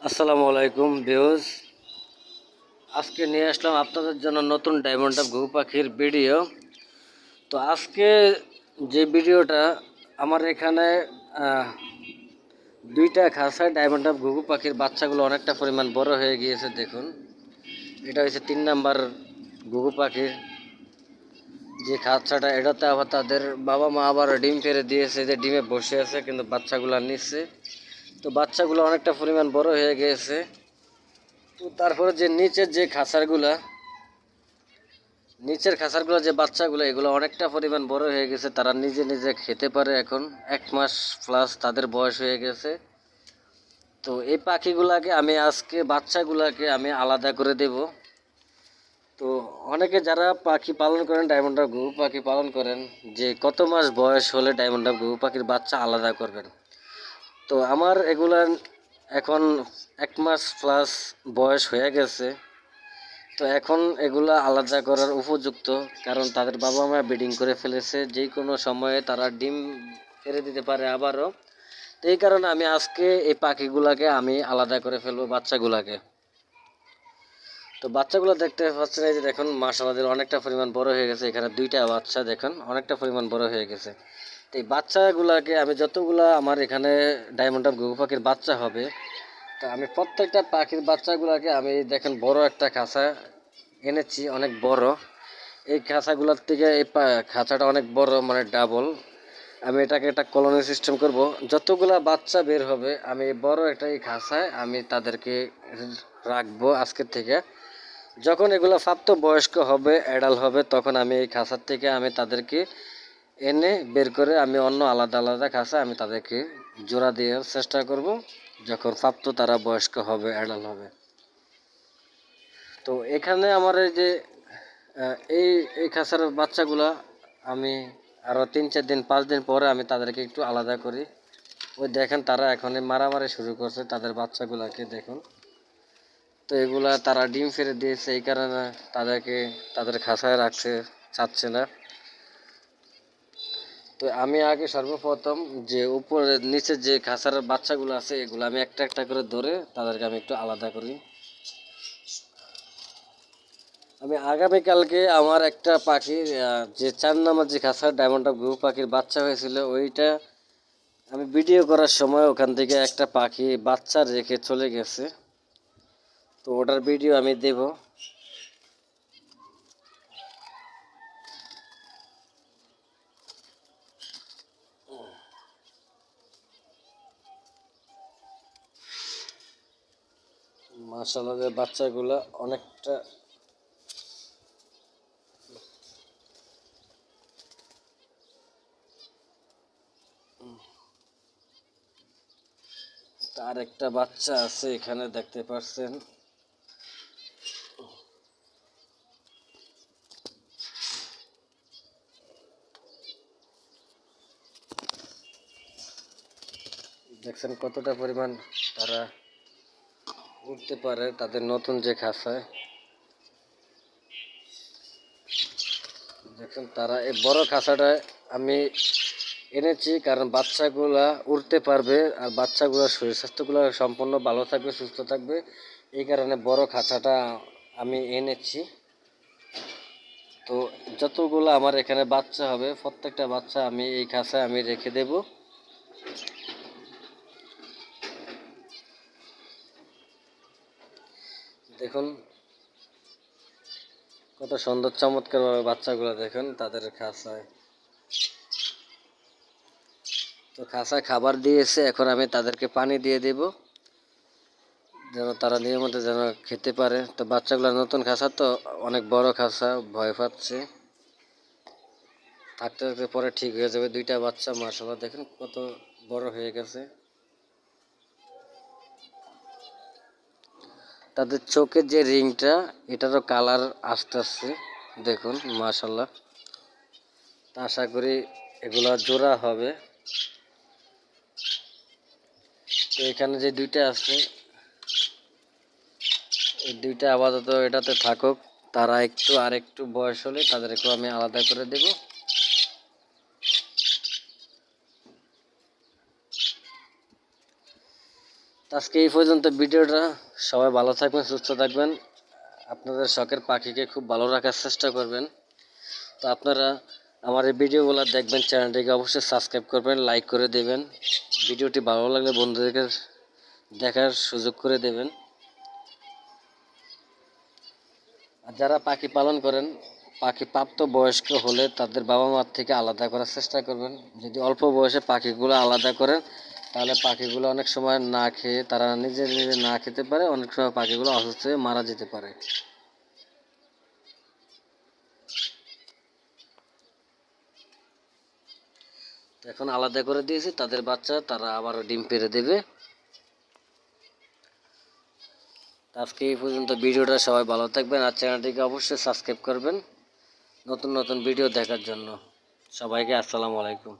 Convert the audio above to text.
আসসালামু আলাইকুম ভিউজ। আজকে নিয়ে আসলাম আপনাদের জন্য নতুন ডায়মন্ড অফ ঘুঘু পাখির ভিডিও। তো আজকে যে ভিডিওটা আমার এখানে দুইটা খাঁচায় ডায়মন্ড অফ ঘুঘু পাখির বাচ্চাগুলো অনেকটা পরিমাণ বড় হয়ে গিয়েছে। দেখুন, এটা হচ্ছে 3 নাম্বার ঘুঘু পাখির যে খাঁচাটা, এটাতে আবার তাদের বাবা মা আবার ডিম পেড়ে দিয়েছে, যে ডিমে বসে আছে কিন্তু বাচ্চাগুলো নিচ্ছে। তো বাচ্চাগুলো অনেকটা পরিমাণ বড় হয়ে গিয়েছে। তো তারপরে যে নিচের খাঁচারগুলো যে বাচ্চাগুলো, এগুলো অনেকটা পরিমাণ বড় হয়ে গেছে, তারা নিজে নিজে খেতে পারে। এখন 1 মাস প্লাস তাদের বয়স হয়ে গেছে। তো এই পাখিগুলাকে আমি আজকে বাচ্চাগুলাকে আমি আলাদা করে দেব। তো অনেকে যারা পাখি পালন করেন, ডায়মন্ড অফ ঘুঘু পাখি পালন করেন, যে কত মাস বয়স হলে ডায়মন্ড অফ ঘুঘু পাখির বাচ্চা আলাদা করবেন। তো আমার এগুলা এখন 1 মাস প্লাস বয়স হয়ে গেছে। তো এখন এগুলা আলাদা করার উপযুক্ত, কারণ তাদের বাবা মা ব্রিডিং করে ফেলেছে, যে কোনো সময়ে তারা ডিম পেড়ে দিতে পারে আবারও। তো এই কারণে আমি আজকে এই পাখিগুলাকে আমি আলাদা করে ফেলবো, বাচ্চাগুলাকে। তো বাচ্চাগুলো দেখতে পাচ্ছেন, এই যে দেখুন, মাশাআল্লাহ অনেকটা পরিমাণ বড় হয়ে গেছে। এখানে দুইটা বাচ্চা দেখুন অনেকটা পরিমাণ বড় হয়ে গেছে। তো এই বাচ্চাগুলাকে আমি যতগুলা আমার এখানে ডায়মন্ড অফ ঘুঘু পাখির বাচ্চা হবে, তো আমি প্রত্যেকটা পাখির বাচ্চাগুলাকে আমি দেখেন বড় একটা খাঁচা এনেছি, অনেক বড়। এই খাঁচাগুলোর থেকে এই খাঁচাটা অনেক বড়, মানে ডাবল। আমি এটাকে একটা কলোনি সিস্টেম করব। যতগুলা বাচ্চা বের হবে আমি বড় একটা এই খাঁচায় আমি তাদেরকে রাখবো আজকের থেকে। যখন এগুলো প্রাপ্ত বয়স্ক হবে, অ্যাডাল্ট হবে, তখন আমি এই খাঁচার থেকে আমি তাদেরকে এনে বের করে আমি অন্য আলাদা আলাদা খাঁচা আমি তাদেরকে জোড়া দেওয়ার চেষ্টা করব, যখন প্রাপ্ত তারা বয়স্ক হবে, অ্যাডাল্ট হবে। তো এখানে আমার এই যে এই এই খাঁচার বাচ্চাগুলা আমি আরও 3-4 দিন 5 দিন পরে আমি তাদেরকে একটু আলাদা করি। ওই দেখেন, তারা এখনই মারামারি শুরু করছে তাদের বাচ্চাগুলাকে দেখুন। তো এগুলা তারা ডিম ফেলে দিয়েছে, এই কারণে তাদেরকে তাদের খাঁচায় রাখতে চাচ্ছে না। তো আমি আগে সর্বপ্রথম যে উপরে নিচে যে খাঁচার বাচ্চাগুলো আছে, এগুলো আমি একটা একটা করে ধরে তাদেরকে আমি একটু আলাদা করি। আমি আগামীকালকে আমার একটা পাখির যে 4 নম্বর যে খাঁচার ডায়মন্ড অফ ঘুঘু পাখির বাচ্চা হয়েছিল, ওইটা আমি ভিডিও করার সময় ওখান থেকে একটা পাখি বাচ্চা রেখে চলে গেছে। তো ওটার ভিডিও আমি দেব। মাশাআল্লাহ বাচ্চাগুলো অনেকটা তার একটা বাচ্চা আছে এখানে দেখতে পাচ্ছেন। দেখছেন কতটা পরিমাণ তারা উঠতে পারে তাদের নতুন যে খাঁচায়। দেখেন, তারা এই বড় খাঁচাটা আমি এনেছি কারণ বাচ্চাগুলা উড়তে পারবে, আর বাচ্চাগুলোর শরীর স্বাস্থ্যগুলো সম্পূর্ণ ভালো থাকবে, সুস্থ থাকবে। এই কারণে বড় খাঁচাটা আমি এনেছি। তো যতগুলো আমার এখানে বাচ্চা হবে, প্রত্যেকটা বাচ্চা আমি এই খাঁচায় আমি রেখে দেব। দেখুন কত সুন্দর চমৎকারভাবে বাচ্চাগুলো দেখুন তাদের খাঁচায়। তো খাঁচায় খাবার দিয়েছে, এখন আমি তাদেরকে পানি দিয়ে দেব, যেন তারা নিয়মিত যেন খেতে পারে। তো বাচ্চাগুলো নতুন খাঁচা, তো অনেক বড় খাঁচা, ভয় পাচ্ছে। থাকতে থাকতে পরে ঠিক হয়ে যাবে। দুইটা বাচ্চা মাশাআল্লাহ দেখেন কত বড় হয়ে গেছে। তাদের চোখের যে রিংটা, এটারও কালার আস্তে আস্তে দেখুন মাশাআল্লাহ। তা আশা করি এগুলা জোড়া হবে। তো এখানে যে দুইটা আছে, এই দুইটা আপাতত এটাতে থাকুক। তারা আরেকটু বয়স হলে তাদেরকেও আমি আলাদা করে দেব। তো আজকে এই পর্যন্ত ভিডিওটা। সবাই ভালো থাকবেন, সুস্থ থাকবেন, আপনাদের শখের পাখিকে খুব ভালো রাখার চেষ্টা করবেন। তো আপনারা আমার এই ভিডিওগুলো দেখবেন, চ্যানেলটিকে অবশ্যই সাবস্ক্রাইব করবেন, লাইক করে দেবেন, ভিডিওটি ভালো লাগলে বন্ধুদেরকে দেখার সুযোগ করে দেবেন। আর যারা পাখি পালন করেন, পাখি প্রাপ্ত বয়স্ক হলে তাদের বাবা মার থেকে আলাদা করার চেষ্টা করবেন। যদি অল্প বয়সে পাখিগুলো আলাদা করেন তাহলে পাখিগুলো অনেক সময় না খেয়ে, তারা নিজে নিজে না খেতে পারে, অনেক সময় পাখিগুলো অসুস্থ হয়ে মারা যেতে পারে। এখন আলাদা করে দিয়েছি, তাদের বাচ্চা তারা আবারও ডিম পেড়ে দেবে। আজকে এই পর্যন্ত ভিডিওটা। সবাই ভালো থাকবেন আর চ্যানেলটিকে অবশ্যই সাবস্ক্রাইব করবেন নতুন নতুন ভিডিও দেখার জন্য। সবাইকে আসসালামু আলাইকুম।